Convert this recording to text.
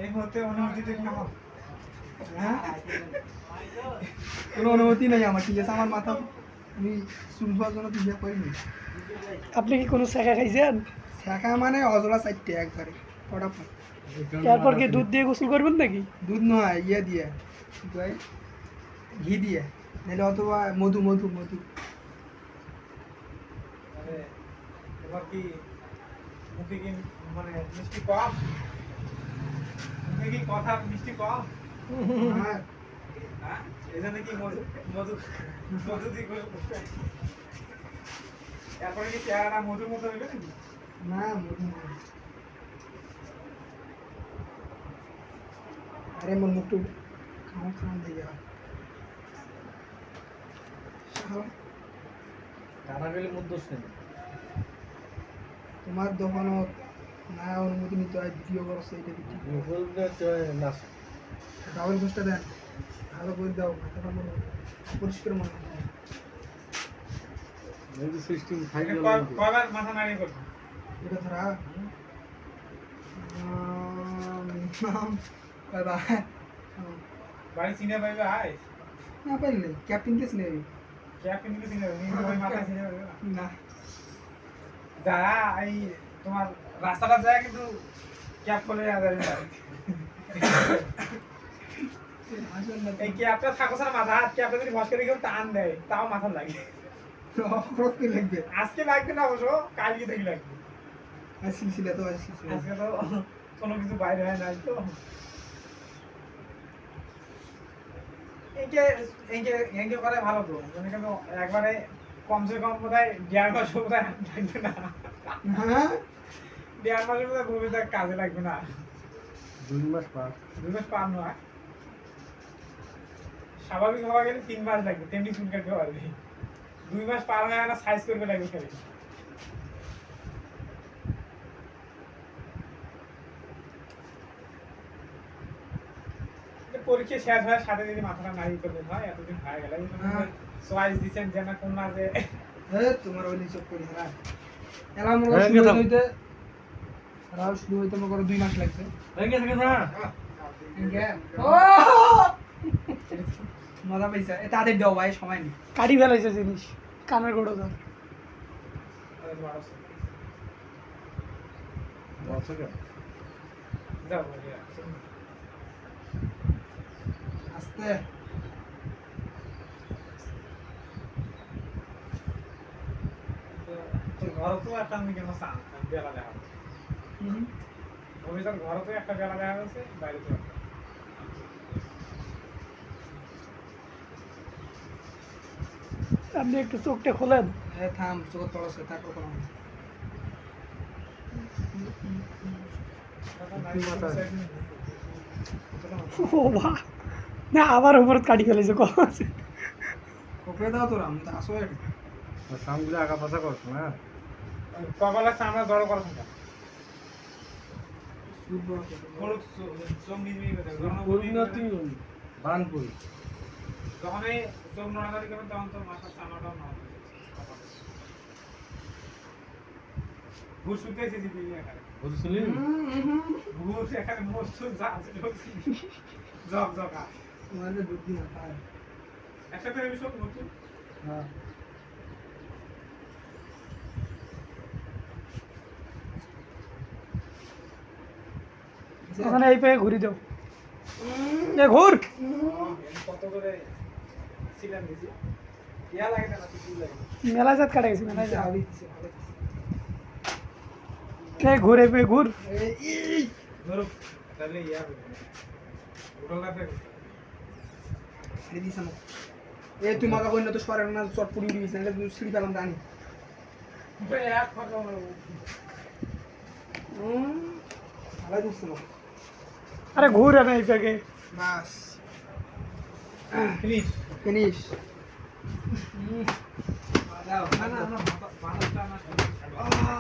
এই মুহূর্তে অনুমতি দিন আমার। হ্যাঁ কোনো অনুমতি নেই আমার, ঠিক আছে? আমার মাথা আমি চুল ধোয়ার জন্য তো ইয়ে করিনি। আপনি কি কোনো শেখা খাইছেন? শাখা মানে অজলা চারটে একবারে ফটাফট। তারপর কি দুধ দিয়ে গোসল করবেন নাকি? দুধ নয়, ইয়ে দিয়ে কি কয়, ঘি দিয়ে, নাহলে অথবা মধু মধু মধু। মানে তোমার কি মুখে কি মানে মিষ্টি কম? মুখে কি কথা মিষ্টি কম? হ্যাঁ হ্যাঁ এই জন্য কি মধু মধু মধু দিয়ে গোসল করতে হয়? এরপরে কি চেহারাটা মধুর মতো হইবে নাকি? না মধু মধু। আরে মোর মুখটু খাওয়া খাওয়া দিয়ে যাওয়া। টানা গেলে মুখ দোষ নেই। তোমার দোকানও না অনুমতি নিতে হয়, ভিডিও করো সেইটা দিচ্ছি। নাচ ডাবল ঘুষটা দেন, ভালো করে দাও, মাথাটা মনে পরিষ্কার মনে হয়। সিস্টেম এটা কয়বার মাথা নাড়িয়ে করবে? এটা ধরা মিনিমাম কয়বার বাড়ি চিনে পাইবে আয় না পারলে ক্যাপ্টেন কেস নেই ক্যাপ কিন্তু চিনে পাইবে ওই মাথা চিনে পাইবে না। না। যা এই তোমার রাস্তাটা যায় কিন্তু ক্যাপ খুলে যাবে না। এই ক্যাপটা থাকো স্যার মাথা হাত ক্যাপটা যদি ভস করে কেউ টান দেয় তাও মাথা লাগে। লাগবে আজকে লাগবে না অবশ্য, কালকে থেকে লাগবে। সিলসিলা তো আছে, আজকে তো কোনো কিছু বাইরে হয় না তো। এঁকে এঁকে এঁকে করে ভালো তো, মানে কিন্তু একবারে কমসে কম বোধহয় 1.5 মাস বোধহয় লাগবে না। হ্যাঁ 1.5 মাসের বোধহয় ভূমিতে কাজে লাগবে না। 2 মাস পার 2 মাস পার নয়, স্বাভাবিক হওয়া গেলে 3 মাস লাগবে, তেমনি চুল কাটতে পারবে। 2 মাস পার হয়ে না সাইজ করবে লাগবে খালি। পরীক্ষা শেষ হওয়ার সাথে যদি মাথাটা নাড়িয়ে করবেন হয়, এতদিন হয়ে গেল চয়েস দিচ্ছেন যে না কোন মাসে। তোমার ওই নিচক করি হ্যাঁ এলা মনে করো শুরু হইতে রাও শুরু হইতে মনে করো 2 মাস লাগছে। ভেঙে থাকে না ও মজা পাইছে, এ তাদের দাও ভাই, সময় নেই। কাটি ফেলাইছে জিনিস, কানের গোড়ো ধর। বলছো কেন যাও আস্তে ঘর তো একটা আমি কেন চান বেলা দেখা যাচ্ছে, ভবিষ্যৎ ঘর তো একটা বেলা দেখা যাচ্ছে, বাইরে তো একটা। আপনি একটু চোখটা খোলেন। থাম চোখ তড়ছে তারপর কোনো ও বা না, আবার উপর কাটি ফেলেছে কখন। কোপে দাও তোরা, আমি তো আসো এটা সামগুলো আঁকা পাশা করছো না কপালের সামনে জড়ো করা থাকে সুদ বড় চোখ নিয়ে বানপুর যখন এই চোখ নড়াচড়ি করবেন তখন তো মাথার চামড়াটাও নড়বে। ঘুষ শুনতে এসেছি দিদি এখানে, বুঝছিলি ঘুষ এখানে মস্ত জগ জগা তোমাদের বুদ্ধি না পায়। একসাথে আমি সব নতুন হ্যাঁ ওখানে এই পায়ে ঘুরি দাও, এ ঘুর। কত করে ছিলেন দিদি ইয়া লাগে না কি লাগে মেলা জাত কাটে গেছে, মেলা জাত। আলি দিছে ভালো দিছে। এ ঘুর, এই পায়ে ঘুর। এই ধরো তাহলে ইয়া উঠোলা থেকে আলি দিছে না। এই তুই মাকা কইনা তো সরে না, চট পুরি দিছ না, তুই সিঁড়ি পেলাম জানি। এক ফাঁকা ভালো দিছ না। আরে ঘুর না এই পায়ে। বাস ফিনিশ ফিনিশ। না না আমরা ভালো না